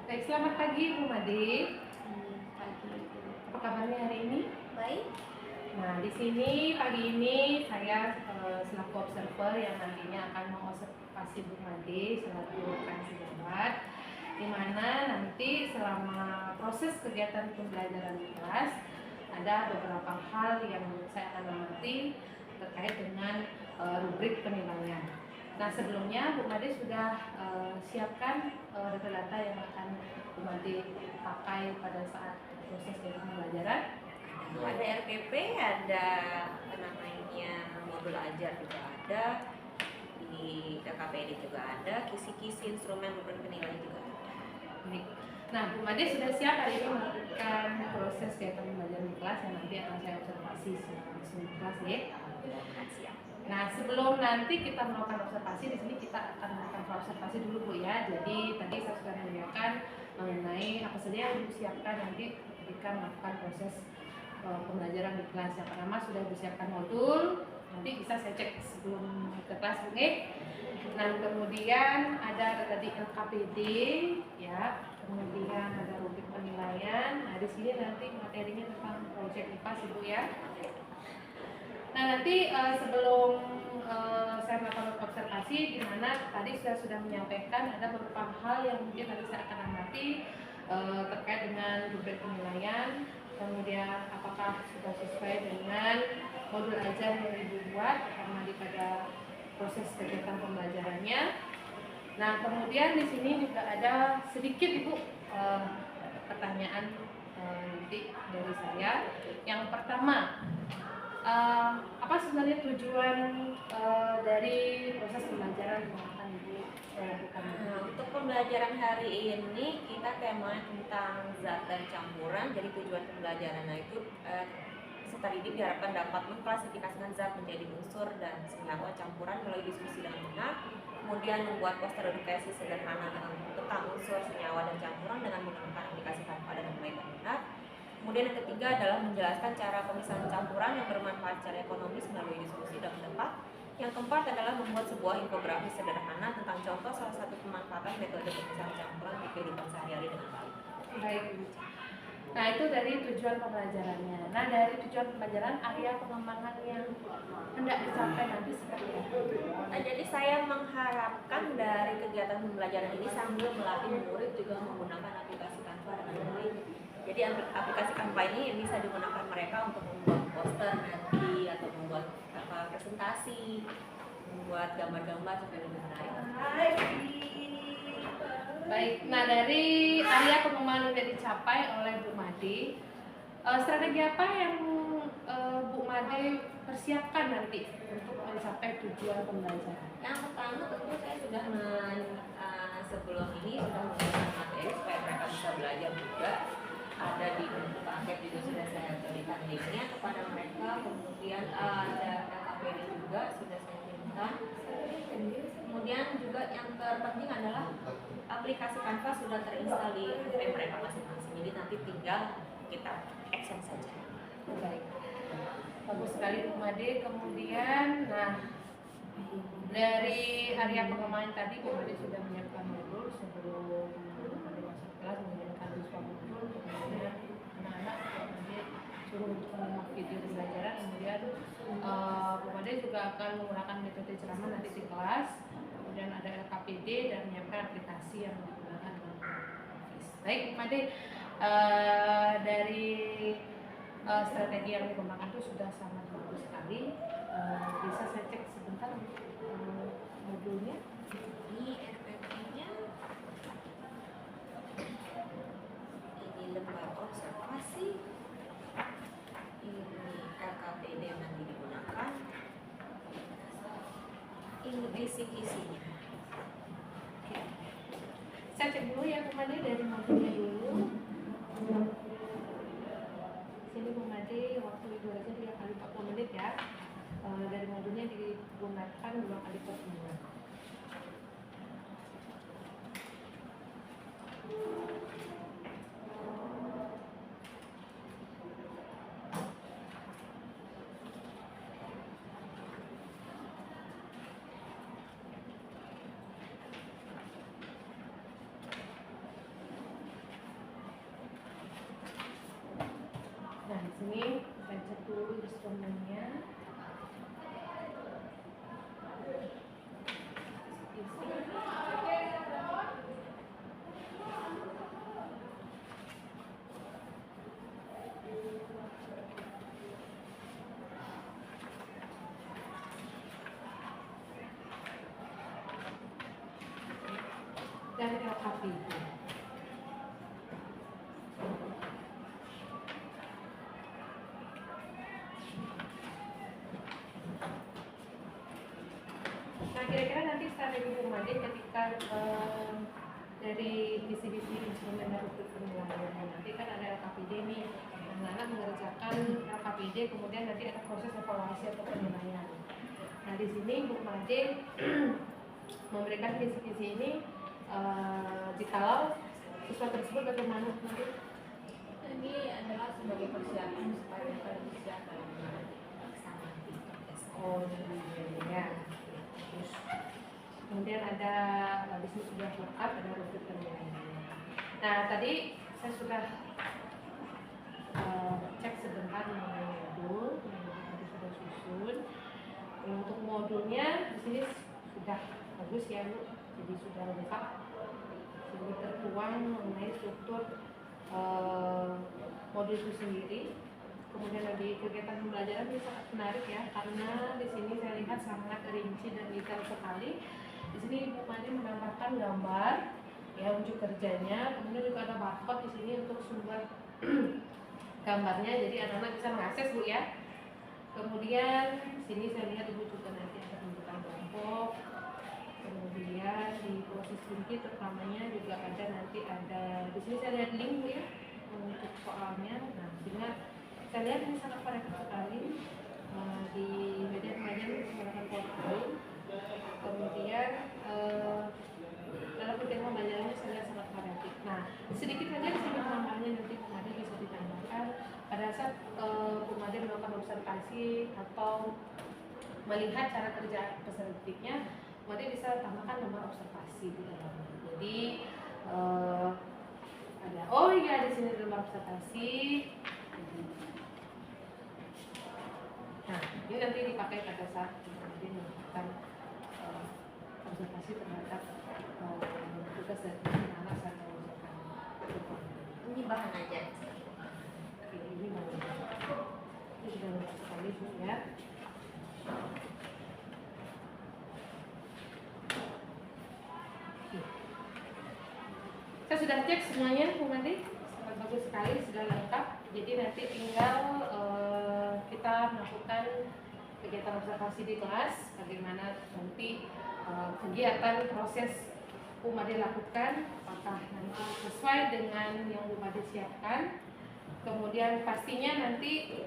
Baik, selamat pagi Bu Made. Pagi. Apa kabarnya hari ini? Baik. Nah, di sini pagi ini saya selaku observer yang nantinya akan mengobservasi Bu Made selaku rekan sejawat, di mana nanti selama proses kegiatan pembelajaran di kelas ada beberapa hal yang saya akan amati terkait dengan rubrik penilaian. Nah, sebelumnya Bu Made sudah siapkan data-data yang akan Bu Made pakai pada saat proses kegiatan pembelajaran. Ada RPP, ada apa namanya modul ajar juga ada, di KPD juga ada, kisi-kisi instrumen rubrik penilaian juga ada. Baik. Nah, Bu Made sudah siap hari ini melakukan proses kegiatan pembelajaran di kelas yang nanti akan saya observasi langsung di kelas ya. Siap. Nah, sebelum nanti kita melakukan observasi, di sini kita akan melakukan observasi dulu Bu ya. Jadi tadi saya sudah menunjukkan mengenai apa saja yang disiapkan nanti ketika melakukan proses pembelajaran di kelas. Yang pertama sudah disiapkan modul, nanti bisa saya cek sebelum ke kelas Bu. Nah, kemudian ada tadi LKPD ya, kemudian ada rubrik penilaian. Nah, di sini nanti materinya tentang proyek IPA Ibu ya. Nah, nanti sebelum saya melakukan observasi, di mana tadi saya sudah menyampaikan ada beberapa hal yang mungkin nanti saya akan amati terkait dengan rubrik penilaian, kemudian apakah sudah sesuai dengan modul ajar yang dibuat karena pada proses kegiatan pembelajarannya. Nah, kemudian di sini juga ada sedikit Ibu pertanyaan nanti dari saya. Yang pertama, apa sebenarnya tujuan dari proses pembelajaran yang akan Ibu lakukan? Untuk pembelajaran hari ini kita temanya tentang zat dan campuran. Jadi tujuan pembelajaran itu peserta didik diharapkan dapat mengklasifikasikan zat menjadi unsur dan senyawa campuran melalui diskusi dengan benar. Kemudian membuat poster edukasi sederhana tentang unsur, senyawa, dan campuran dengan menggunakan aplikasi tanpa dengan baik dan benar. Kemudian yang ketiga adalah menjelaskan cara pemisahan campuran yang bermanfaat secara ekonomis melalui diskusi dan pendapat. Yang keempat adalah membuat sebuah infografis sederhana tentang contoh salah satu pemanfaatan metode pemisahan campuran di kehidupan sehari-hari dengan baik. Baik. Nah, itu dari tujuan pembelajarannya. Nah, dari tujuan pembelajaran, area pengembangan yang hendak dicapai nanti seperti apa? Nah, jadi saya mengharapkan dari kegiatan pembelajaran ini sambil melatih murid juga menggunakan aplikasi Canva dengan baik. Jadi aplikasi Canva ini bisa digunakan mereka untuk membuat poster nanti atau membuat presentasi, membuat gambar-gambar supaya lebih menarik. Baik, nah dari area pengembangan yang dicapai oleh Bu Made, strategi apa yang Bu Made persiapkan nanti untuk mencapai tujuan pembelajaran? Yang pertama tentu saya sudah sebelum ini sudah memberikan materi supaya mereka bisa belajar juga. Ada di bentuk paket juga sudah saya berikan linknya kepada mereka. Kemudian ada KPD juga sudah saya kirimkan. Kemudian juga yang terpenting adalah aplikasi Canva sudah terinstall di HP mereka masing-masing. Jadi nanti tinggal kita action saja. Baik, bagus sekali Bu Made. Kemudian, nah dari area pengembangan tadi Bu Made sudah menyiapkan modul sebelum masuk kelas, menyiapkan siswa modul, kemudian anak-anak Bu Made suruh untuk menyimak video pembelajaran. Kemudian Bu Made juga akan menggunakan metode ceramah nanti di kelas. Kemudian ada LKPD dan menyiapkan aplikasi yang digunakan dalam Office. Baik Bu Made, dari strategi yang dikembangkan itu sudah sangat bagus sekali. Bisa saya cek sebentar modulnya. Ini RPP-nya, ini lembar observasi, ini LKPD yang nanti digunakan, ini kisi-kisinya. Saya cek dulu ya Bu Made dari modulnya dulu. Sini Bu Made waktu durasinya 3 kali 40 menit ya. Dari modulnya digunakan 2 kali pertemuan. sini kita cek dulu instrumennya. Dan LKPD. Nah, kira-kira nanti strategi Bu Made ketika dari visi-visi instrumen dan rubrik penilaian nanti kan ada LKPD nih, anak-anak mengerjakan LKPD, kemudian nanti ada proses evaluasi atau penilaian. Nah, di sini Bu Made memberikan visi-visi ini. Jikalau siswa tersebut bagaimana nanti? Ini adalah sebagai persiapan supaya mereka lebih siap dalam melaksanakan tugas. Oh iya. Terus kemudian ada di sini sudah lengkap, ada rubrik penilaian. Nah, tadi saya sudah cek sebentar mengenai modul, tadi sudah susun. Untuk modulnya di sini sudah bagus ya Bu, jadi sudah lengkap. Jadi tertuang mengenai struktur modul itu sendiri. Kemudian dari kegiatan pembelajaran ini sangat menarik ya, karena di sini saya lihat sangat rinci dan detail sekali. Di sini Ibu Made menambahkan gambar ya unjuk kerjanya, kemudian juga ada barcode di sini untuk sumber gambarnya, jadi anak-anak bisa mengakses Bu ya. Kemudian sini saya lihat Ibu juga nanti ada pembukaan kelompok. Kemudian di proses kunci terutamanya juga ada nanti ada di sini saya lihat link Bu ya untuk soalnya. Nah, sehingga saya lihat ini sangat variatif sekali di media pembelajaran menggunakan PowerPoint. Kemudian dalam kegiatan pembelajarannya saya lihat sangat variatif. Nah, sedikit saja di sini penambahannya nanti Bu Made bisa ditambahkan pada saat Bu Made melakukan observasi atau melihat cara kerja peserta didiknya. Kemudian bisa tambahkan nomor observasi di dalamnya. Jadi ada di sini nomor observasi. Nah, ini nanti dipakai pada saat kemudian melakukan observasi terhadap tugas dari anak saat mengerjakan. Ini bahan aja. Oke, ini bahan. Ini sudah lengkap sekali Bu ya. Saya sudah cek semuanya Bu Made, sangat bagus sekali, sudah lengkap. Jadi nanti tinggal kita melakukan kegiatan observasi di kelas, bagaimana nanti kegiatan proses Bu Made lakukan, apakah nanti sesuai dengan yang Bu Made siapkan. Kemudian pastinya nanti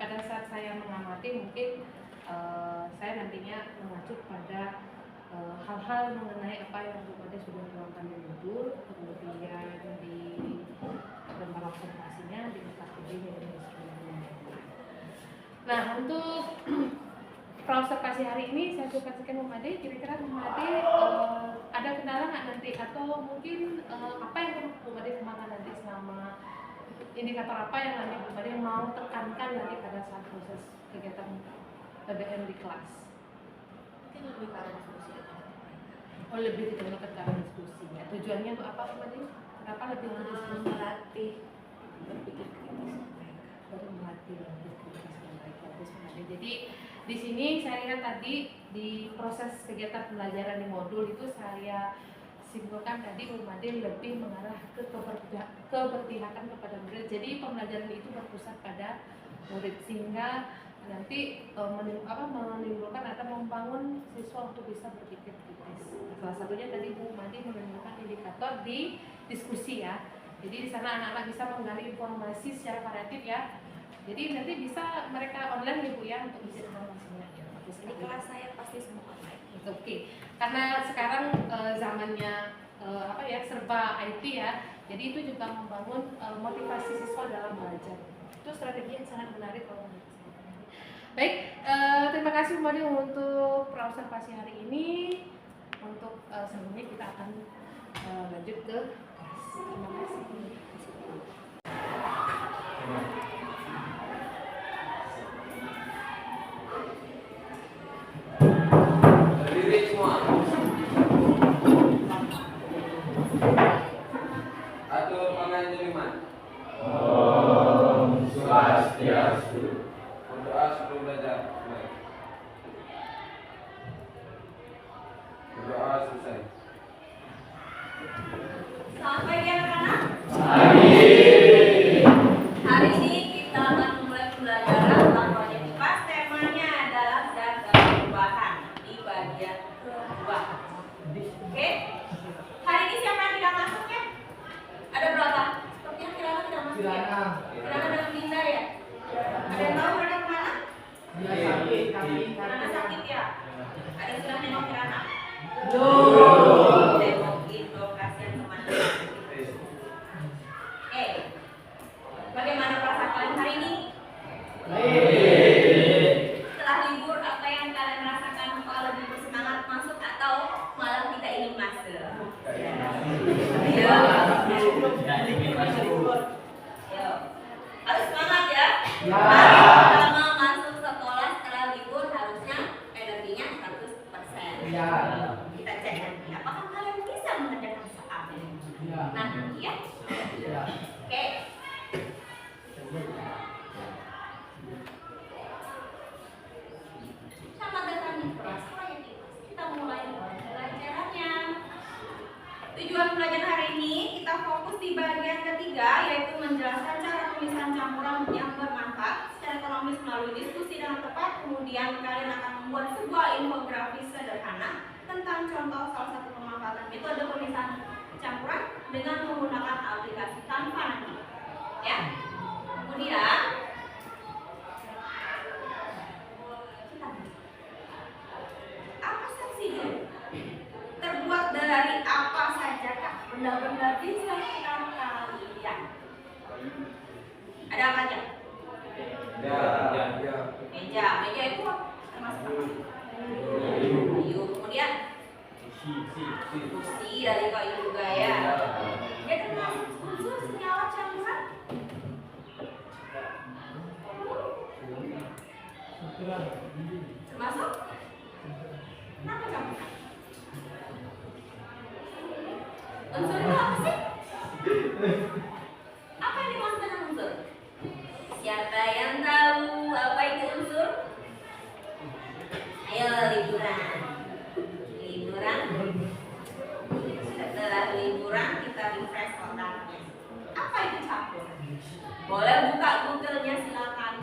pada saat saya mengamati mungkin saya nantinya mengacu pada hal-hal mengenai apa yang Bu Made sudah tuangkan di modul, kemudian di gambar observasinya, di LKPD-nya dan sebagainya. Nah, untuk observasi hari ini saya publikasikan Bu Made. Kira-kira Bu Made ada kendala nggak nanti, atau mungkin apa yang perlu Bu Made kembangkan nanti selama indikator apa yang nanti Bu Made mau tekankan nanti pada saat proses kegiatan PBM di kelas? Mungkin lebih ke arah diskusi. Oh, lebih ditemukan ke arah diskusi ya. Tujuannya untuk apa Bu Made? Kenapa lebih ke diskusi? Melatih berpikir kritis mereka. Baru melatih berpikir kritis yang baik. Bagus Bu Made. Jadi di sini saya lihat tadi di proses kegiatan pembelajaran di modul itu saya simpulkan tadi Bu Made lebih mengarah ke keberpihakan kepada murid. Jadi pembelajaran itu berpusat pada murid sehingga nanti menimbulkan atau membangun siswa untuk bisa berpikir kritis. Salah satunya tadi Bu Made menunjukkan indikator di diskusi ya. Jadi di sana anak-anak bisa menggali informasi secara variatif ya. Jadi nanti bisa mereka online ya Bu ya untuk isi informasinya. Ya, Di kelas saya pasti semua online. Oke. Karena sekarang zamannya serba IT ya. Jadi itu juga membangun motivasi siswa dalam belajar. Itu strategi yang sangat menarik kalau menurut saya. Baik, terima kasih Bu Made untuk observasi hari ini. Untuk selanjutnya kita akan lanjut ke kelas. Terima kasih. Atur penganjeliman. Om Swastiastu. Berdoa sebelum belajar. Baik. Berdoa selesai. Selamat pagi anak-anak. Amin. Hari ini kita akan mulai pembelajaran tentang proyek IPAS. Temanya adalah zat dan perubahan di bagian kedua. Oke. Hari ini siapa yang tidak masuk ya? Ada berapa? Sepertinya Kirana tidak masuk ya? Kirana dengan Dinda ya? Ada yang tahu Kirana kemana? Kirana sakit ya? Ada yang sudah nengok Kirana? Tengokin dong, kasihan teman-teman. Bagaimana perasaan kalian hari ini? Setelah libur, apa yang kalian rasakan? Apakah lebih bersemangat masuk atau malah tidak ingin masuk? Ayo. Harus semangat ya. Hari pertama masuk sekolah setelah libur harusnya energinya 100%. Kita cek nanti apakah kalian bisa mengerjakan soal ini. Nanti ya. Oke. Selamat datang di kelas proyek IPAS. Kita mulai pelajarannya. Tujuan pelajaran hari ini kita fokus di bagian ketiga, yaitu menjelaskan cara pemisahan campuran yang bermanfaat secara ekonomis melalui diskusi dengan tepat. Kemudian kalian akan membuat sebuah infografis sederhana tentang contoh salah satu pemanfaatan metode pemisahan campuran dengan menggunakan aplikasi Canva nanti. Ya. Kemudian apa saksi dulu? Terbuat dari apa saja kak? Benda-benda bisa kita kalian. Ada apa aja? Meja itu termasuk apa? Kayu. Kemudian kursi dari kayu juga ya. Dia termasuk unsur senyawa campuran. Termasuk? Kenapa campuran? Unsur itu apa sih? Apa yang dimaksud dengan unsur? Siapa yang tahu apa itu unsur? Ayo liburan. Setelah liburan kita refresh otaknya. Apa itu campur? Boleh buka Google-nya silakan.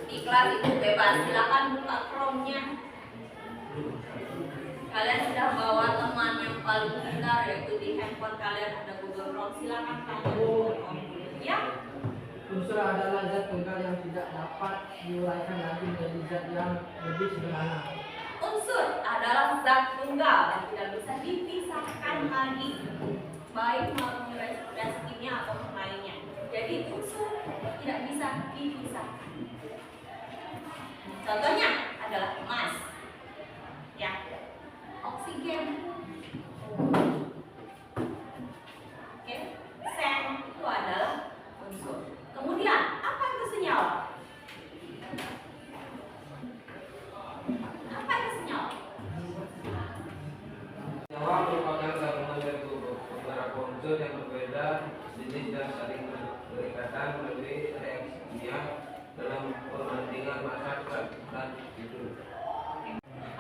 Di kelas itu bebas, silakan buka Chrome-nya. Kalian sudah bawa teman yang paling pintar, yaitu di handphone kalian ada Google Chrome, silakan tanya Google Chrome. Ya. Unsur adalah zat tunggal yang tidak dapat diuraikan lagi menjadi zat yang lebih sederhana. Unsur adalah zat tunggal yang tidak bisa dipisahkan lagi, baik melalui reaksinya atau lainnya. Jadi unsur tidak bisa dipisahkan. Contohnya adalah emas, ya, oksigen, oke, seng itu adalah unsur. Kemudian apa itu senyawa? Apa itu senyawa? Senyawa merupakan gabungan dari beberapa unsur yang berbeda jenis dan saling berikatan melalui reaksi kimia dalam perbandingan massa dan hidup.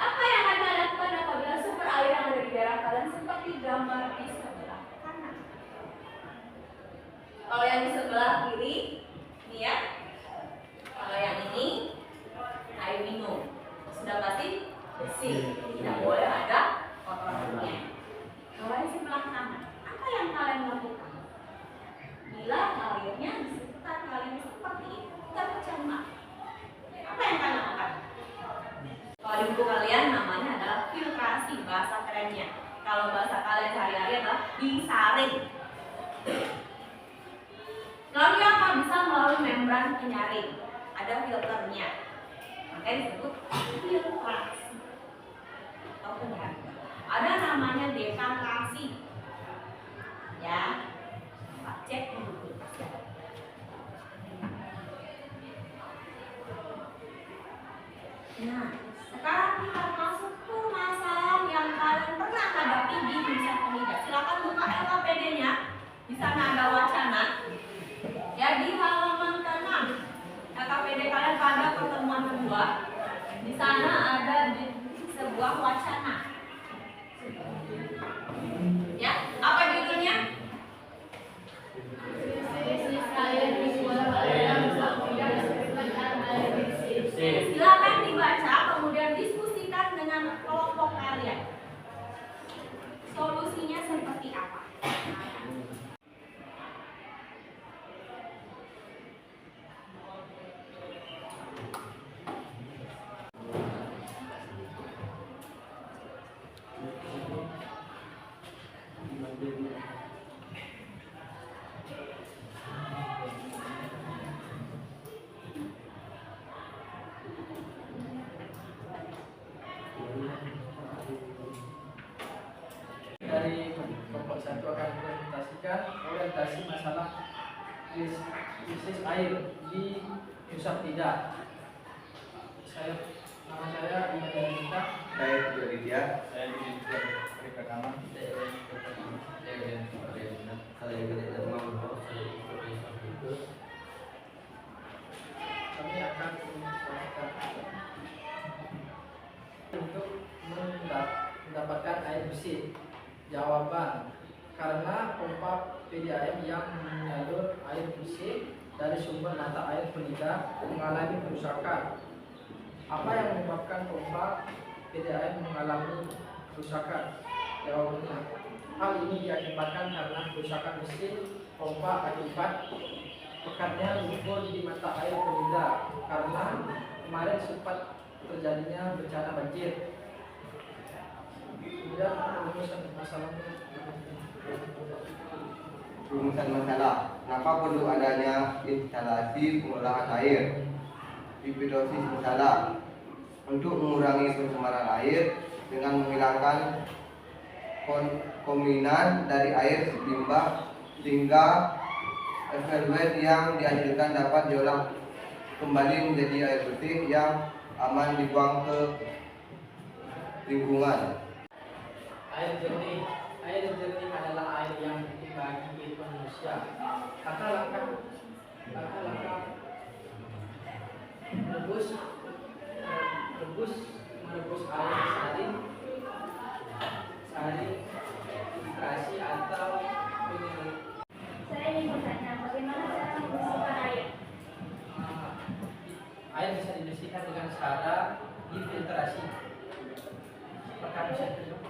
Apa yang akan kalian lakukan apabila sumber air yang ada di daerah kalian seperti gambar di sebelah kanan? Kalau yang di sebelah kiri, ini ya. Kalau yang ini air minum, sudah pasti bersih, tidak boleh ada kotorannya. Kalau yang sebelah kanan, apa yang kalian lakukan? Bila airnya di sekitar kalian seperti itu tercemar, apa yang kalian lakukan? Kalau di buku kalian namanya adalah filtrasi, bahasa kerennya. Kalau bahasa kalian sehari-hari adalah disaring. Lalu apa? Bisa melalui membran penyaring. Ada filternya. Makanya disebut filtrasi atau penyaring. Ada namanya dekantasi. Ya, Pak cek di buku. Nah, sekarang kita masuk ke masalah yang kalian pernah hadapi di masa Di sana ada wacana. Ya di halaman ke-6 KKPD kalian pada pertemuan kedua. Di sana ada sebuah wacana. Ya, apa judulnya? Silakan dibaca, kemudian diskusikan dengan kelompok kalian. Solusinya seperti apa? Dari kelompok 1 akan presentasikan orientasi masalah krisis air di pusat tidak. Nama saya Iman Yunita. Saya juga Widya. Saya di Rekaman. Kami akan untuk mendapatkan air bersih. Jawaban, karena pompa PDAM yang menyalur air bersih dari sumber mata air Penida mengalami kerusakan. Apa yang menyebabkan pompa PDAM mengalami kerusakan? Jawabannya, hal ini diakibatkan karena kerusakan mesin pompa akibat pekatnya lumpur di mata air Penida karena kemarin sempat terjadinya bencana banjir. Kemudian Rumusan masalah. Kenapa perlu adanya instalasi pengolahan air? Epidosis masalah. Untuk mengurangi pencemaran air dengan menghilangkan kontaminasi dari air limbah sehingga efluent yang dihasilkan dapat diolah kembali menjadi air bersih yang aman dibuang ke lingkungan. Air jernih. Air jernih adalah air yang penting bagi kehidupan manusia. Langkah-langkah merebus air saring filtrasi atau penyelesaian. Saya ingin bertanya, bagaimana cara membersihkan air? Air bisa dibersihkan dengan cara difiltrasi. Apakah bisa dibersihkan?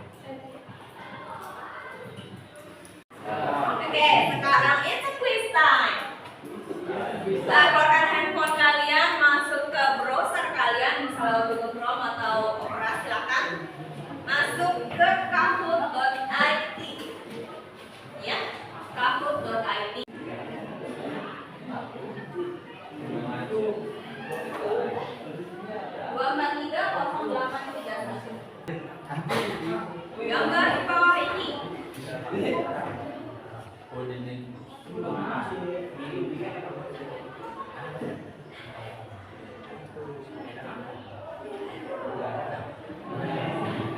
Oke, sekarang it's a quiz time. Keluarkan handphone kalian, masuk ke browser kalian, misalnya Google Chrome atau Opera, silakan masuk ke kahoot.it. Ya, kahoot.it. Dua Mbak Nida 0831. Gambar di bawah ini.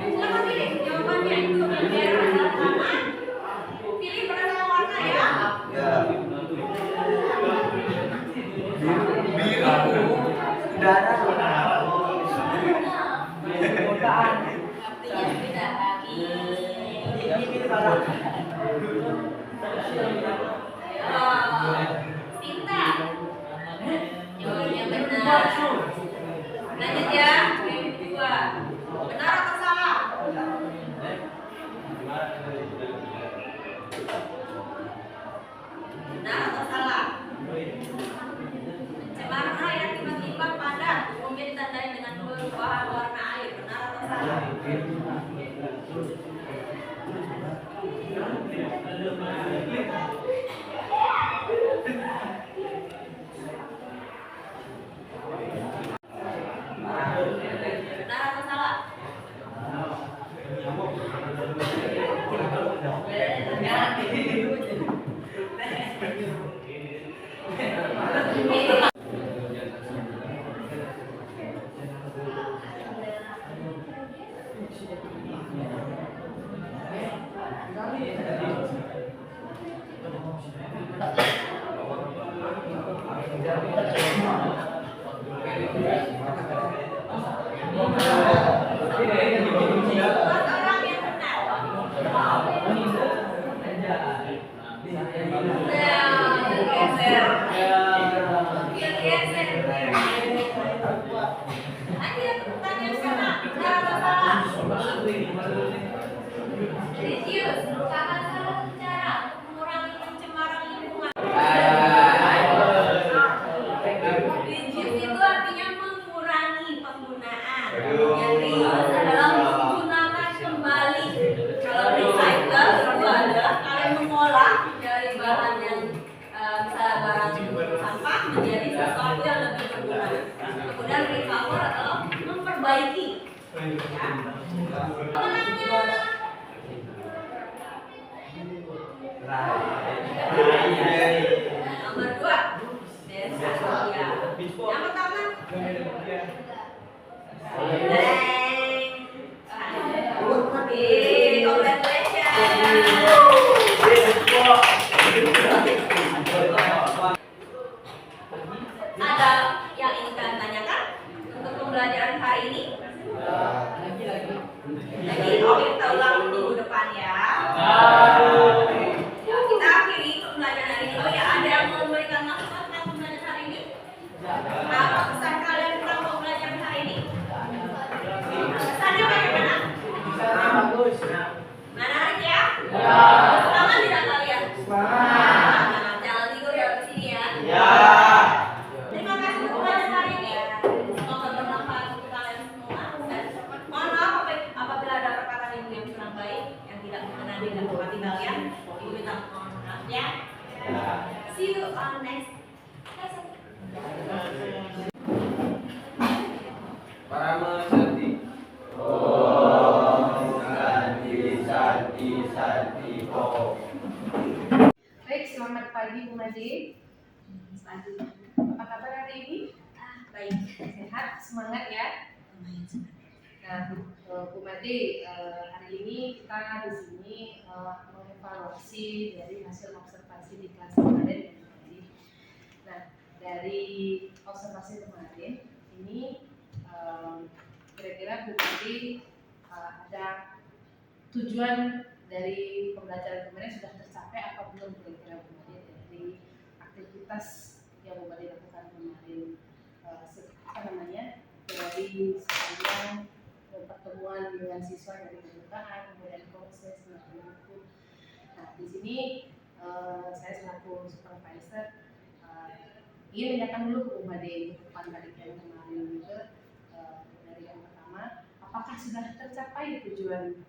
Silakan pilih jawabannya, itu merah adalah taman. Pilih berdasarkan warna ya. Ya. Biru. Darah. Artinya beda lagi. Sinta, jawabannya benar. Lanjut ya, yang kedua. Benar atau salah? Benar atau salah? Pencemaran air tiba-tiba padat, umumnya ditandai dengan perubahan warna air. Benar atau salah? Benar atau salah? bahan yang misalnya barang sampah menjadi sesuatu yang lebih berguna. Kemudian recover atau memperbaiki. Ya. Nomor 2, desa. Ya. Yang pertama, ada yang ingin kalian tanyakan untuk pembelajaran hari ini? Lagi, oke, kita ulang minggu depan ya. Ya, kita akhiri pembelajaran hari ini. Oh ya, ada yang mau memberikan masukan tentang pembelajaran hari ini? Apa pesan kalian tentang pembelajaran hari ini? Pesannya bagaimana? Bagus. Menarik ya? Semangat tidak kalian? Jangan tidur ya di sini ya. Terima kasih untuk pembelajaran hari ini. Semoga bermanfaat untuk kalian semua. Dan mohon maaf apabila ada perkataan ibu yang kurang baik yang tidak berkenan dengan hati kalian. Ibu minta mohon maaf ya. See you on next lesson. Para mesanti. Baik, selamat pagi Bu Made. Pagi. Apa kabar hari ini? Baik. Sehat, semangat ya. Nah, Bu Made, hari ini kita di sini mengevaluasi dari hasil observasi di kelas kemarin. Nah, dari observasi kemarin ini kira-kira Bu Made ada tujuan dari pembelajaran kemarin sudah tercapai apa belum kira-kira Bu Made dari aktivitas yang Bu Made lakukan kemarin, dari sepanjang pertemuan dengan siswa dari pembukaan kemudian proses buku. Nah, di sini saya selaku supervisor ingin menanyakan dulu ke Bu Made untuk pembelajaran kemarin juga. Dari yang pertama, apakah sudah tercapai tujuan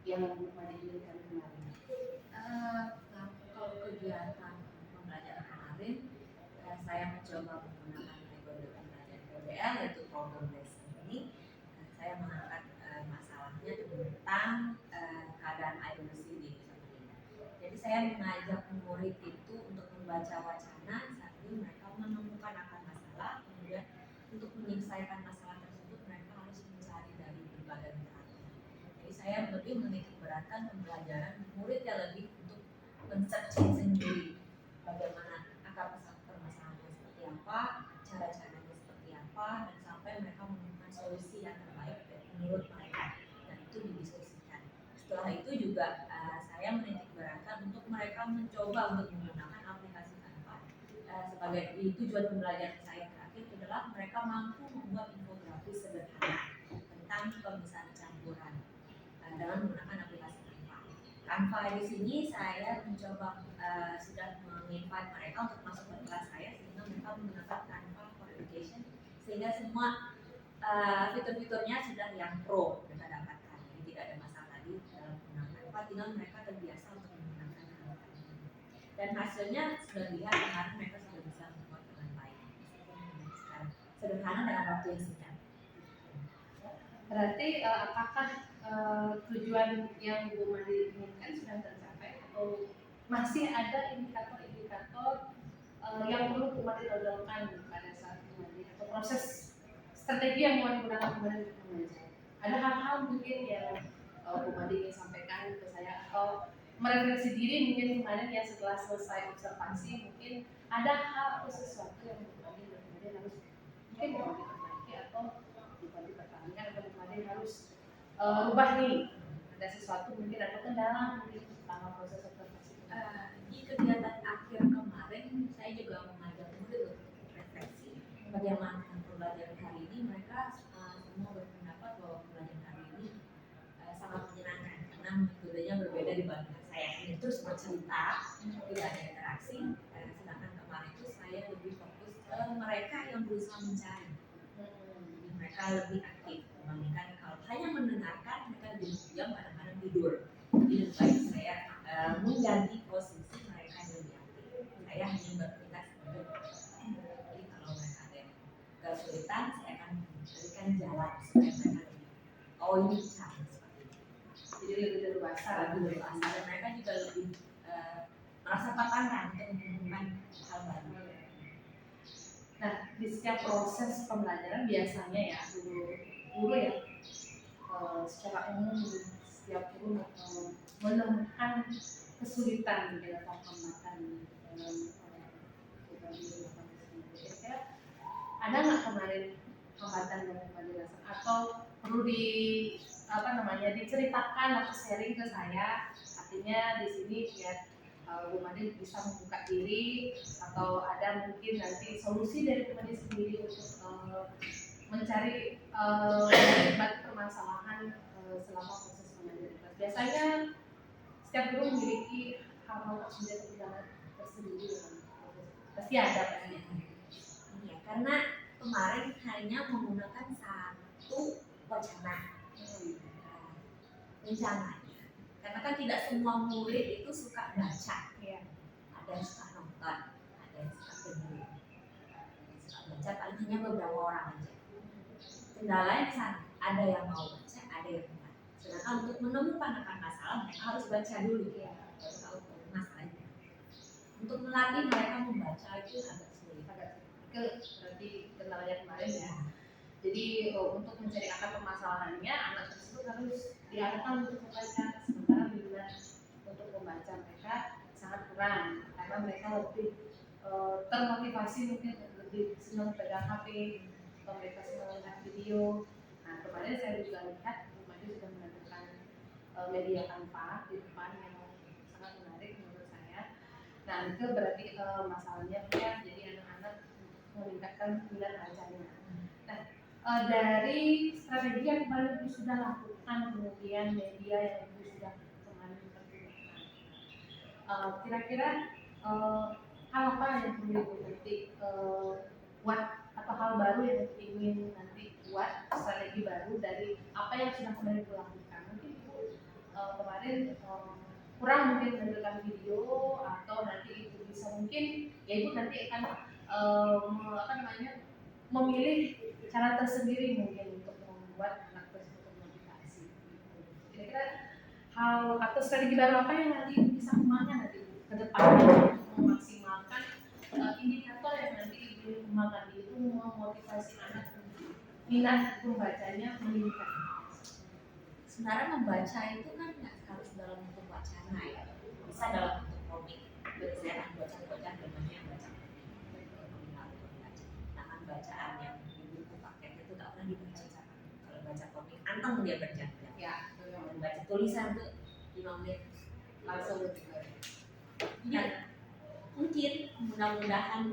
yang Bu Made inginkan kemarin? Kalau kegiatan pembelajaran kemarin, saya mencoba menggunakan metode pembelajaran PBL yaitu problem based ini. Saya mengangkat masalahnya tentang keadaan air bersih di Samarinda. Jadi saya mengajak murid itu untuk membaca wacana sambil mereka menemukan akar masalah. Kemudian untuk menyelesaikan masalah tersebut mereka harus mencari dari berbagai literatur. Jadi saya lebih menitik beratkan pembelajaran murid yang lebih untuk men-searching sendiri bagaimana akar permasalahannya seperti apa, cara-caranya seperti apa, dan sampai mereka menemukan solusi yang terbaik menurut mereka, dan itu didiskusikan. Setelah itu juga saya menitik beratkan untuk mereka mencoba untuk menggunakan aplikasi Canva. Sebagai tujuan pembelajaran saya terakhir adalah mereka mampu membuat infografis sederhana tentang pemisahan campuran dalam menggunakan aplikasi Canva. Canva di sini saya mencoba sudah menginvite mereka untuk masuk ke kelas saya sehingga mereka menggunakan Canva for Education sehingga semua fitur-fiturnya sudah yang pro mereka dapatkan. Jadi tidak ada masalah lagi dalam menggunakan Canva, tinggal mereka terbiasa untuk menggunakan Canva. Dan hasilnya sudah lihat kemarin mereka sudah bisa membuat dengan baik. Sekarang sederhana dalam waktu yang singkat. Berarti apakah tujuan yang Bu Made inginkan sudah tercapai atau masih ada indikator-indikator yang perlu Bu Made dodolkan pada saat Bu Made atau proses strategi yang mau digunakan kemarin untuk mengajar? Ada hal-hal mungkin yang Bu Made ingin sampaikan ke saya atau merefleksi diri mungkin kemarin ya setelah selesai observasi mungkin ada hal atau sesuatu yang Bu Made harus mungkin Bu Made perbaiki atau Bu Made pertahankan atau Bu Made harus rubah nih, ada sesuatu mungkin atau kendala mungkin selama proses observasi. Di kegiatan akhir kemarin saya juga mengajak murid untuk refleksi bagaimana pembelajaran hari ini. Mereka semua berpendapat bahwa pembelajaran hari ini sangat menyenangkan karena metodenya berbeda dibandingkan saya ini terus bercerita, tidak ada interaksi. Sedangkan kemarin itu saya lebih fokus ke mereka yang berusaha mencari. Mereka lebih aktif dibandingkan kalau hanya mendengarkan mereka diam kadang-kadang tidur. Jadi lebih baik saya mengganti posisi mereka yang lebih aktif. oh ini bisa seperti itu. Jadi lebih leluasa lah Lebih dewasa dan mereka juga lebih merasa tertantang untuk menemukan hal baru. Nah, di setiap proses pembelajaran biasanya ya guru ya secara umum setiap guru menemukan kesulitan di dalam hambatan dalam kira-kira ada nggak kemarin hambatan dalam penjelasan atau perlu diceritakan atau sharing ke saya, artinya di sini biar Bu Made bisa membuka diri atau ada mungkin nanti solusi dari Bu Made sendiri untuk mencari permasalahan selama proses pengajaran kelas. Biasanya setiap guru memiliki hal-hal tersendiri dalam proses. Pasti ada pasti. Iya, karena kemarin hanya menggunakan satu wacana. Rencananya, karena kan tidak semua murid itu suka baca. Ya. Ada yang suka nonton, ada yang suka dengar, suka baca paling hanya beberapa orang aja. Kendalanya di sana, ada yang mau baca, ada yang enggak. Sedangkan untuk menemukan akar masalah mereka harus baca dulu ya, baru tahu masalahnya. Untuk melatih mereka membaca itu agak sulit. Berarti kendalanya kemarin ya. Jadi untuk mencari akar permasalahannya anak tersebut harus diarahkan untuk membaca, sementara bila untuk membaca mereka sangat kurang karena mereka lebih termotivasi mungkin lebih senang pegang HP atau mereka senang melihat video. Nah kemarin saya juga lihat Madi sudah menandakan media Canva di depan yang sangat menarik menurut saya. Nah itu berarti masalahnya ya, jadi anak-anak meningkatkan minat bacanya. Nah dari strategi yang kemarin Ibu sudah lakukan, kemudian media yang Ibu sudah kemarin pergunakan, kira-kira hal apa yang perlu Ibu nanti buat atau hal baru yang ingin nanti buat strategi baru dari apa yang sudah kemarin Ibu lakukan? Mungkin Ibu kemarin kurang mungkin menampilkan video atau nanti Ibu bisa mungkin ya Ibu nanti akan memilih cara tersendiri mungkin untuk membuat anak tersebut termotivasi. Kira-kira hal atau strategi baru apa yang nanti bisa kembangkan nanti ke depannya untuk memaksimalkan indikator yang nanti dikembangkan itu memotivasi anak minat membacanya meningkat. Sebenarnya membaca itu kan nggak harus dalam bentuk wacana ya, bisa dalam bentuk komik. Saya akan bacaan berbagai bacaan bacaan yang di buku paket itu nggak pernah dibaca. Kalau baca komik anteng dia berjam-jam. Ya, baca tulisan tuh 5 menit langsung. Ya, mungkin mudah-mudahan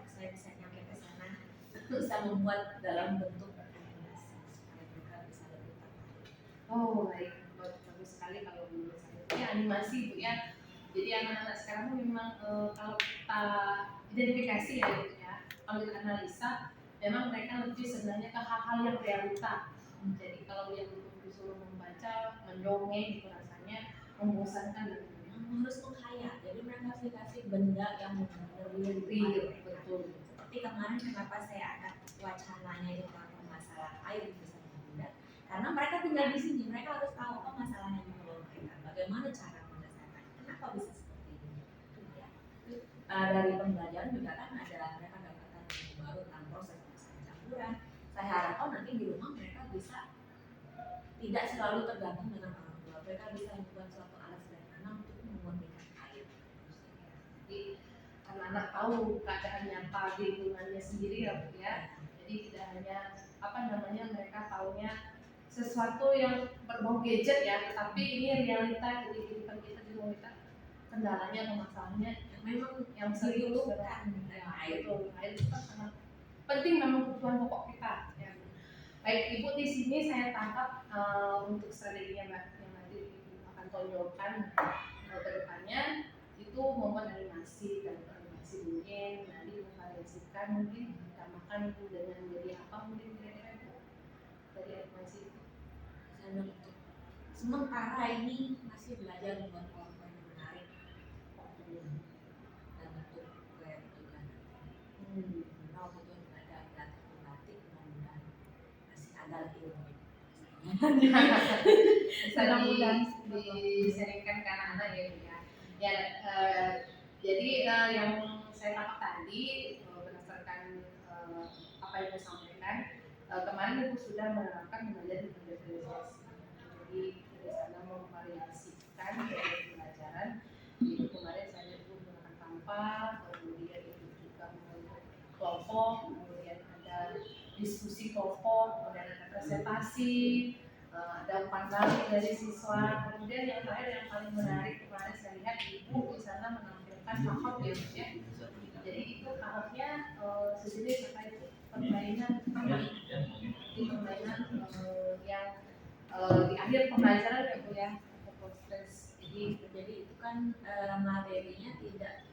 saya bisa nyampe ke sana, bisa membuat dalam bentuk animasi supaya mereka bisa lebih tertarik. Oh baik, bagus sekali kalau menurut saya. Ini animasi Bu ya. Jadi anak-anak sekarang tuh memang kalau kita identifikasi ya Bu ya, kalau kita analisa, memang mereka lebih sebenarnya ke hal-hal yang realita. Jadi kalau yang disuruh membaca, mendongeng itu rasanya membosankan dan harus menghayal. Jadi mereka harus dikasih benda yang benar-benar real, betul. Seperti kemarin kenapa saya angkat wacananya itu tentang masalah air bisa benda. Karena mereka tinggal di sini, mereka harus tahu apa masalahnya di pulau mereka, bagaimana cara menyelesaikan, kenapa bisa seperti ini. Ya. Dari pembelajaran juga kan ada mereka dapatkan ilmu baru tentang proses campuran. Saya harapkan nanti di rumah mereka bisa tidak selalu tergantung dengan orang tua. Mereka bisa membuat suatu alat sederhana untuk memurnikan air. Jadi anak-anak tahu keadaan nyata di lingkungannya sendiri ya Bu ya. Jadi tidak hanya mereka taunya sesuatu yang berbau gadget ya, tetapi ini realita di kehidupan kita di rumah kita, kendalanya atau masalahnya memang yang sering dibutuhkan air itu kan sangat penting, memang kebutuhan pokok kita ya. Baik Ibu, di sini saya tangkap untuk strateginya Mbak yang nanti Ibu akan tonjolkan ke depannya itu membuat animasi, dan animasi mungkin nanti memvariasikan, mungkin ditambahkan itu dengan jadi apa mungkin kira-kira dari animasi itu. Sementara ini masih belajar membuat PowerPoint yang menarik dan bentuk web juga. Nah, waktu itu ada pembatik, mudah-mudahan masih ada ilmu. bisa diseringkan ke anak-anak ya Bu ya. Ya, jadi yang saya tangkap tadi berdasarkan apa yang Ibu sampaikan, kemarin Ibu sudah menerapkan pembelajaran berbasis. Jadi dari sana memvariasikan dari pembelajaran. Jadi kemarin saya Ibu menggunakan tanpa, kemudian Ibu juga membentuk kelompok, kemudian ada diskusi kelompok, kemudian ada presentasi, ada umpan balik dari siswa. Kemudian yang terakhir yang paling menarik kemarin saya lihat Ibu di sana menampilkan kahot ya Bu ya. Jadi itu kahotnya sejenis apa itu permainan di permainan yang di akhir pembelajaran ya Bu ya, atau proses. Jadi itu kan materinya tidak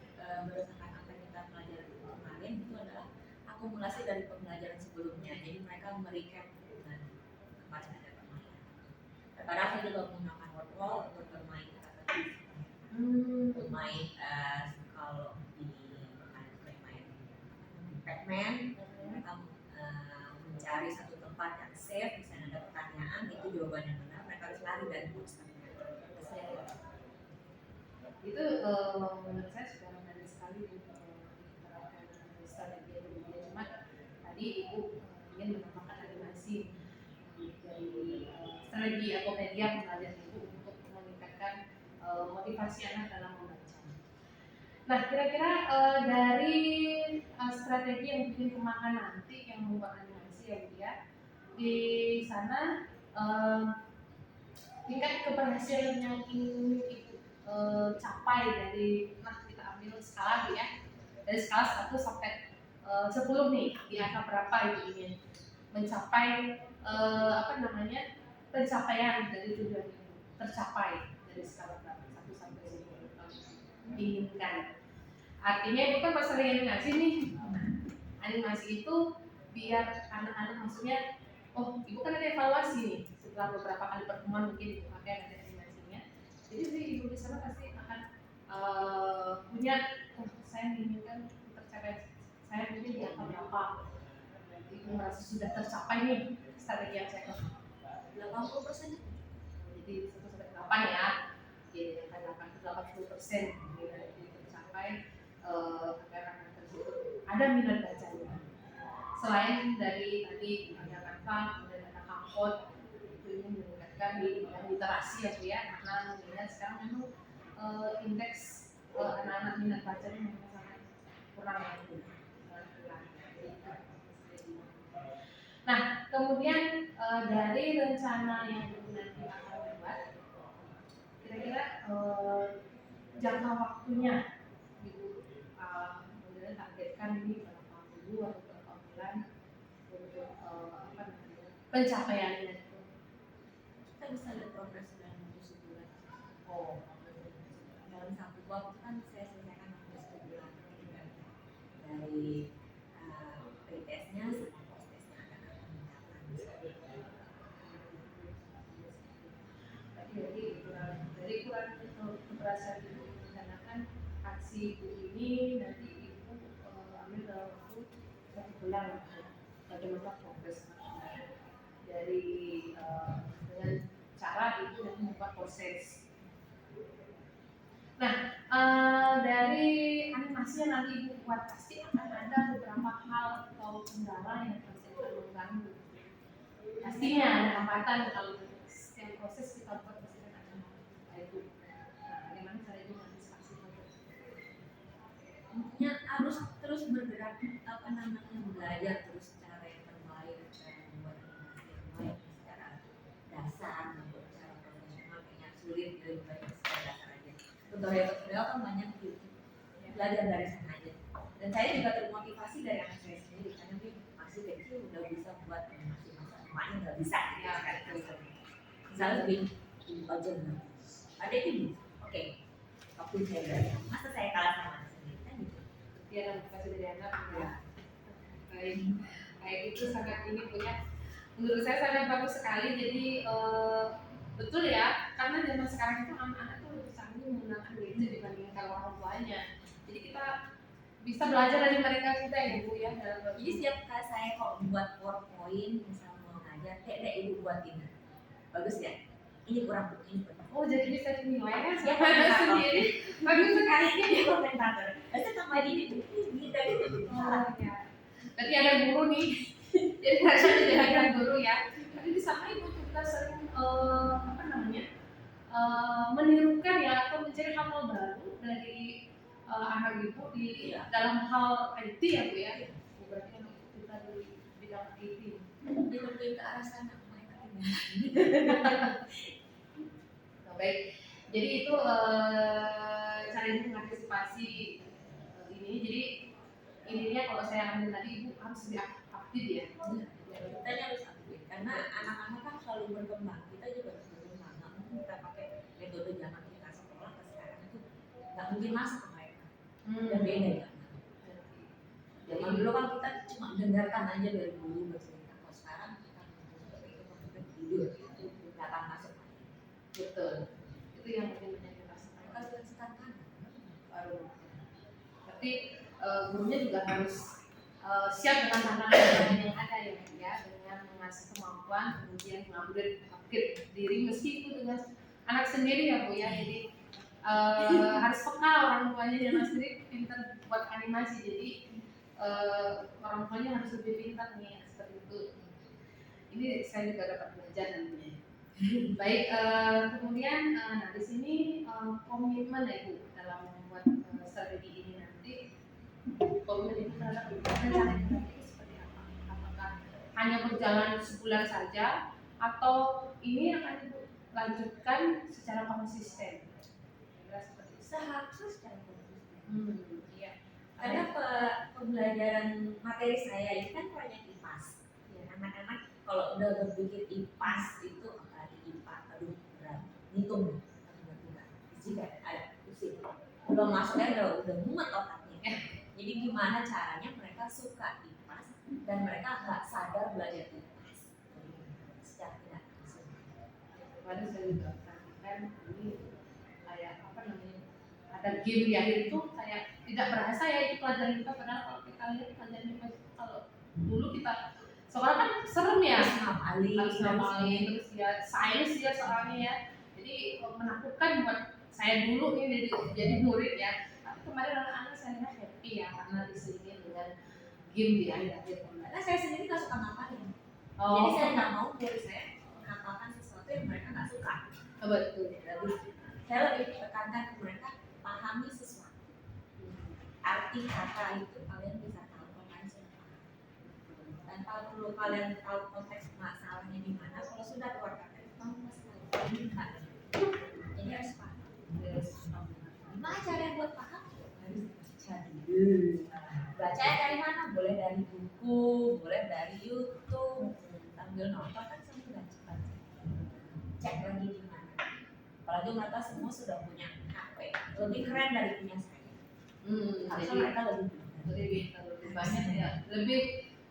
berdasarkan apa yang kita pelajari kemarin, itu adalah akumulasi dari pembelajaran sebelumnya. Jadi mereka merecap dengan kemarin ada permainan. Kadang saya juga menggunakan word wall untuk bermain kata-kata, bermain kalau di bermain Pac-Man, mereka mencari satu tempat yang safe, misalnya ada pertanyaan, itu jawaban yang benar, mereka harus lari dari monsternya. Itu menurut saya sudah menarik sekali diterapkan strategi media. Cuma tadi Ibu ingin menambahkan animasi dari strategi atau media pembelajaran Ibu untuk meningkatkan motivasi anak dalam membaca. Nah, kira-kira dari strategi yang bikin kembangkan nanti yang membuat animasi ya Bu ya, di sana tingkat keberhasilan yang ingin Ibu capai dari, nah kita ambil skala ya, dari skala 1 sampai 10 nih, di angka berapa Ibu ingin mencapai pencapaian dari tujuan Ibu tercapai dari skala berapa 1 sampai 10 diinginkan. Artinya itu kan masalah animasi nih. Animasi itu biar anak-anak maksudnya, oh Ibu kan ada evaluasi nih setelah beberapa kali pertemuan mungkin Ibu pakai ada animasinya. Jadi Ibu di sana pasti akan punya, saya menginginkan tercapai, saya mungkin di angka berapa. Ibu merasa sudah tercapai nih strategi yang saya lakukan. 80%. Jadi 1 sampai 8 ya. Jadi angka 80% tercapai anak-anak tersebut ada minat bacanya. Selain dari tadi ada kata, kemudian ada kapot, itu ini meningkatkan di literasi ya Bu ya, karena melihat sekarang memang indeks anak-anak minat bacanya memang sangat kurang ya Bu. Nah, kemudian dari rencana yang Ibu nanti akan buat, kira-kira jangka waktunya Ibu kemudian targetkan ini berapa minggu atau berapa bulan untuk pencapaiannya itu. Kita bisa lihat progres dalam waktu sebulan. Oh, Dalam satu waktu kan saya selesaikan waktu sebulan dari pretestnya sama postestnya akan mencapai. Dari kurang keberhasilan Ibu merencanakan aksi Ibu ini nanti Ibu ambil dalam waktu 1 bulan. Bagaimana progres dari dengan cara Ibu nanti membuat proses. Nah, dari animasi yang nanti Ibu buat pasti akan ada beberapa hal atau kendala yang pasti akan mengganggu. Pastinya ada hambatan kalau setiap proses kita buat pasti akan ada hambatan. Itu. Nah, bagaimana cara Ibu mengantisipasi hal tersebut? Intinya harus terus bergerak, belajar terus cara yang terbaik, cara membuat animasi yang baik secara dasar, membuat secara profesional yang sulit lebih baik secara dasar aja. Tutorial kan banyak di YouTube, belajar dari sana aja. Dan saya juga termotivasi dari anak saya sendiri karena dia masih kecil udah bisa buat animasi masa emaknya nggak bisa ya kan. Misalnya bikin aja nih, ada ini, oke, waktu saya belajar, masa saya kalah sama anak sendiri kan gitu. Dia motivasi dari anak ya. Baik itu sangat ini punya, menurut saya sangat bagus sekali. Jadi betul ya, karena zaman sekarang itu anak-anak tuh lebih canggih menggunakan gadget dibandingkan orang tuanya. Jadi kita bisa belajar dari mereka juga ya Bu ya. Jadi setiap kali saya kalau buat PowerPoint misalnya mau ngajar, Ibu buatin. bagus ya, ini kurang, ini kurang. Oh, jadi bisa dinilai kan Dia sama anak komentator. sendiri. Bagus sekali. Dia komentator. Pasti tambahin ini dari itu. Oh, ya. Berarti ada guru nih. Jadi harusnya jadi ada guru ya. Tapi di sana ibu juga sering apa namanya menirukan ya atau mencari hal-hal baru dari anak ibu di dalam hal IT ya bu ya. Berarti anak ibu kita di bidang IT. Dituntun ke arah sana. Baik. Jadi itu cara ibu mengantisipasi ini. Jadi intinya kalau saya ambil tadi ibu harus lebih aktif ya. Kita harus aktif karena anak-anak kan selalu berkembang, kita juga harus berkembang. Nggak mungkin kita pakai metode zaman kita sekolah ke sekarang itu nggak mungkin masuk ke mereka. Dan beda ya. Zaman dulu kan kita cuma dengarkan aja dari guru bercerita. Kalau sekarang kita seperti itu kita tidur itu datang masuk. Betul. Itu yang mungkin kita rasakan. Mereka sudah sekarang Baru. Berarti gurunya juga harus siap dengan tantangan yang ada ya, dengan mengasih kemampuan kemudian mengupgrade diri meski itu dengan anak sendiri ya bu ya. Jadi harus peka orang tuanya dan anak sendiri pintar buat animasi, jadi orang tuanya harus lebih pintar nih seperti itu. Ini saya juga dapat belajar nantinya. Baik, kemudian nah di sini komitmen ya bu dalam membuat strategi ini nanti. Komitmen itu terhadap rencana itu seperti apa? Apakah hanya berjalan sebulan saja atau ini akan dilanjutkan secara konsisten? Kira seperti itu. seharusnya secara konsisten. Iya. Karena pembelajaran materi saya ini kan proyek IPAS. Ya, anak-anak kalau udah berpikir IPAS itu apalagi IPA, aduh berat, ngitung, fisika ada pusing. Belum masuknya udah mumet otaknya. Jadi gimana caranya mereka suka IPAS dan mereka nggak sadar belajar IPAS secara tidak langsung. Kemarin saya juga perhatikan ini kayak apa namanya, ada game di akhir itu kayak tidak berasa ya itu pelajaran kita, padahal kalau kita lihat pelajaran kita kalau dulu kita sekolah kan serem ya, harus ngapalin terus ya sains ya soalnya ya, jadi menakutkan buat saya dulu nih jadi murid ya. Tapi kemarin anak-anak saya lihat happy ya karena diselingi dengan game di akhir-akhir. Karena saya sendiri nggak suka ngapalin. Oh, Jadi saya nggak mau murid saya menghafalkan sesuatu yang mereka nggak suka. betul. Jadi saya lebih tekankan ke mereka pahami sesuatu. Arti kata itu kalian bisa tahu kalau kalian sudah paham. Dan kalau perlu kalian tahu konteks masalahnya di mana, kalau sudah keluar kata itu kamu pasti tahu ini nggak. Jadi harus paham. Gimana cara buat paham? Harus baca dulu. Baca dari mana? Boleh dari buku, boleh dari YouTube. Sambil nonton kan sambil baca. Cek lagi di mana. Apalagi mereka semua sudah punya HP, lebih keren dari punya saya. Harusnya Jadi mereka lebih lebih banyak ya, lebih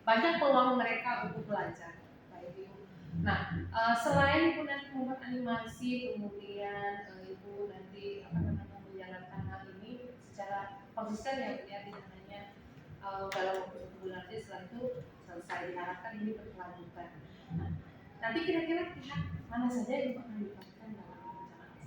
banyak peluang mereka untuk belajar. Baik Ibu. Nah, selain Ibu nanti membuat animasi, kemudian Ibu nanti apa namanya menjalankan hal ini secara konsisten ya, Bu, ya tidak hanya dalam waktu 1 bulan saja, setelah itu selesai, diharapkan ini berkelanjutan. Nah, nanti kira-kira pihak mana saja yang akan dilibatkan dalam perencanaan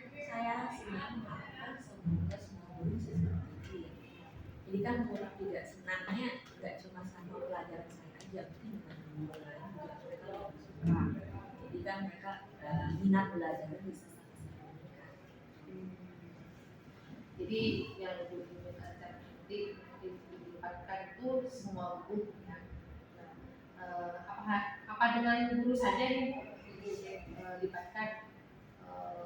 ini? saya sebenarnya mengharapkan semoga semua guru bisa seperti ini. Jadi kan guru juga senangnya nggak cuma sama pelajaran saya aja, mungkin dengan guru lain juga mereka lebih suka. Jadi kan mereka minat belajarnya bisa sama-sama mereka. Jadi yang dilibatkan itu semua guru ya. Apa dengan guru saja yang dilibatkan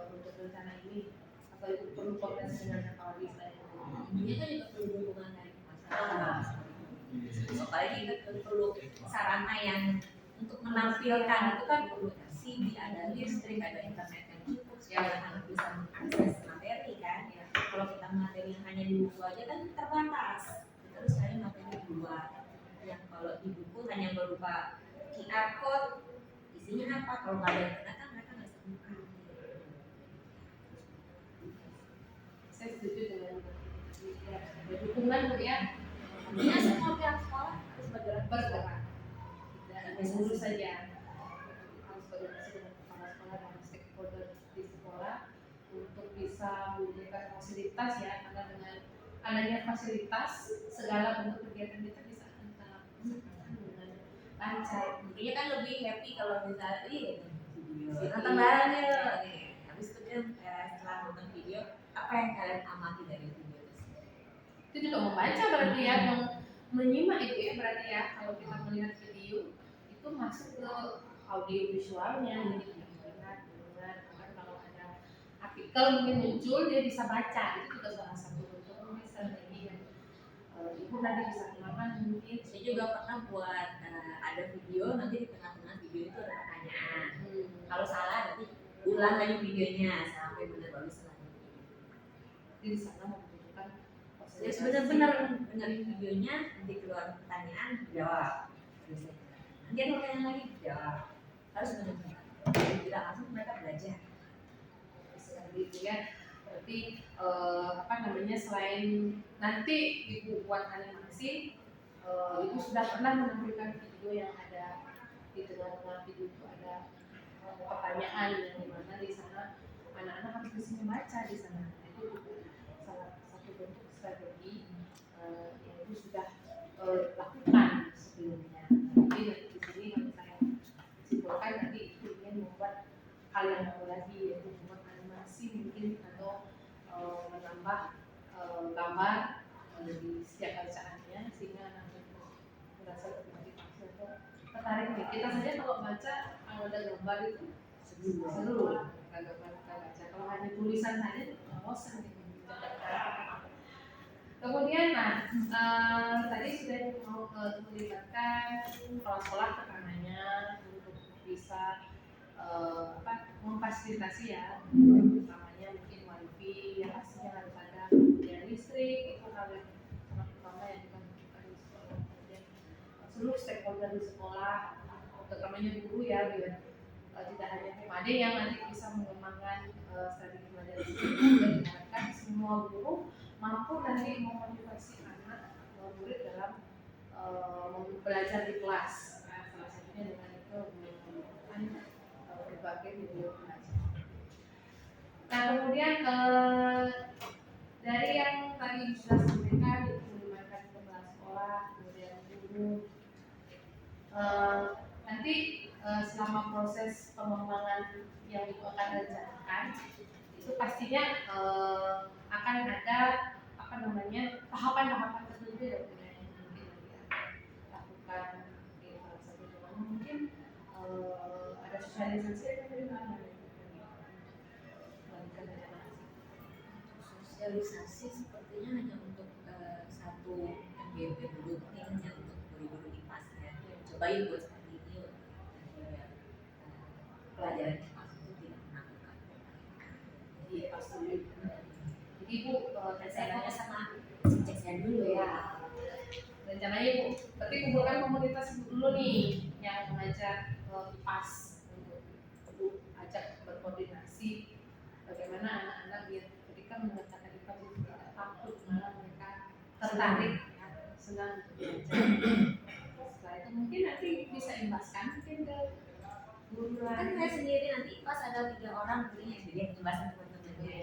untuk rencana ini, atau itu perlu koordinasi dengan kepala desa yang Ini kan juga perlu dukungan dari masyarakat. Apalagi kita perlu sarana yang untuk menampilkan itu kan perlu CD, ada listrik, ada internet yang cukup supaya anak bisa mengakses materi kan ya. Kalau kita materi yang hanya di buku aja kan terbatas. Kita harus cari materi di luar yang kalau di buku hanya berupa QR code, isinya apa, kalau nggak ada internet kan mereka nggak bisa buka. saya setuju dengan dukungan Bu ya. Intinya semua pihak sekolah harus bergerak. Tidak hanya guru saja. bisa memberikan fasilitas ya, karena dengan adanya fasilitas segala bentuk kegiatan kita bisa kita lakukan dengan lancar. Intinya kan lebih happy kalau misalnya nonton bareng yuk nih. Habis itu kan setelah nonton video, apa yang kalian amati dari video tersebut? Itu juga membaca berarti ya, menyimak itu ya berarti ya. Kalau kita melihat video itu masuk ke audio visualnya, jadi kita melihat bahkan kalau ada artikel mungkin muncul dia bisa baca, itu juga salah satu bentuk mungkin strategi yang ibu tadi bisa gunakan mungkin. Saya juga pernah buat ada video, nanti di tengah-tengah video itu ada pertanyaan. Kalau salah nanti ulang lagi videonya sampai benar baru selanjutnya. Jadi di sana membutuhkan Jadi benar-benar dengerin videonya, nanti keluar pertanyaan jawab. Selesai. Nanti ada pertanyaan lagi jawab. Harus benar-benar. Jadi tidak langsung mereka belajar. seperti itu ya. Berarti apa namanya, selain nanti ibu buat animasi, ibu sudah pernah menampilkan video yang ada di tengah-tengah video itu ada pertanyaan yang dimana di sana anak-anak harus bisa membaca di sana. Itu juga salah satu bentuk strategi yang ibu sudah lakukan sebelumnya. Jadi di sini kalau saya simpulkan nanti ibu ingin membuat hal yang baru lagi, yaitu membuat animasi mungkin atau menambah gambar di setiap bacaannya sehingga anak-anak merasa termotivasi atau tertarik nih. Kita saja kalau baca kalau ada gambar itu seru kalau baca. Kalau hanya tulisan saja bosan gitu. Kemudian tadi sudah mau melibatkan sekolah-sekolah tekanannya untuk bisa memfasilitasi ya, utamanya mungkin wifi yang pastinya harus ada, ya listrik, itu hal yang sangat utama yang kita butuhkan di sekolah. Kemudian seluruh stakeholder di sekolah, utamanya guru ya, biar tidak hanya PMAD yang nanti bisa mengembangkan strategi belajar ini, dan diharapkan semua guru mampu nanti memotivasi anak murid dalam belajar di kelas. Nah, salah satunya dengan itu menggunakan berbagai video belajar. Nah, kemudian dari yang tadi sudah sampaikan, melibatkan kepala sekolah, kemudian guru, nanti selama proses pengembangan yang itu akan rencanakan, itu pastinya akan ada tahapan-tahapan tertentu yang mungkin lakukan di salah satu dengan mungkin ada sosialisasi atau bagaimana? Sosialisasi sepertinya hanya untuk satu MBB dulu, mungkin hanya untuk guru-guru di kelasnya. Cobain buat seperti ini, pelajaran di kelas itu tidak pernah dilakukan. Jadi pasti. Jadi ibu Saya nanya sama cek saya dulu ya. rencananya ibu, berarti kumpulkan komunitas ibu dulu nih yang mengajak IPAS untuk ibu ajak berkoordinasi bagaimana anak-anak biar ketika mengerjakan IPAS itu tidak takut, malah mereka tertarik, senang untuk belajar. Setelah itu mungkin nanti bisa imbaskan mungkin ke guru Kan lain. saya sendiri nanti pas ada 3 orang gurunya, jadi yang ngebahas teman-temannya.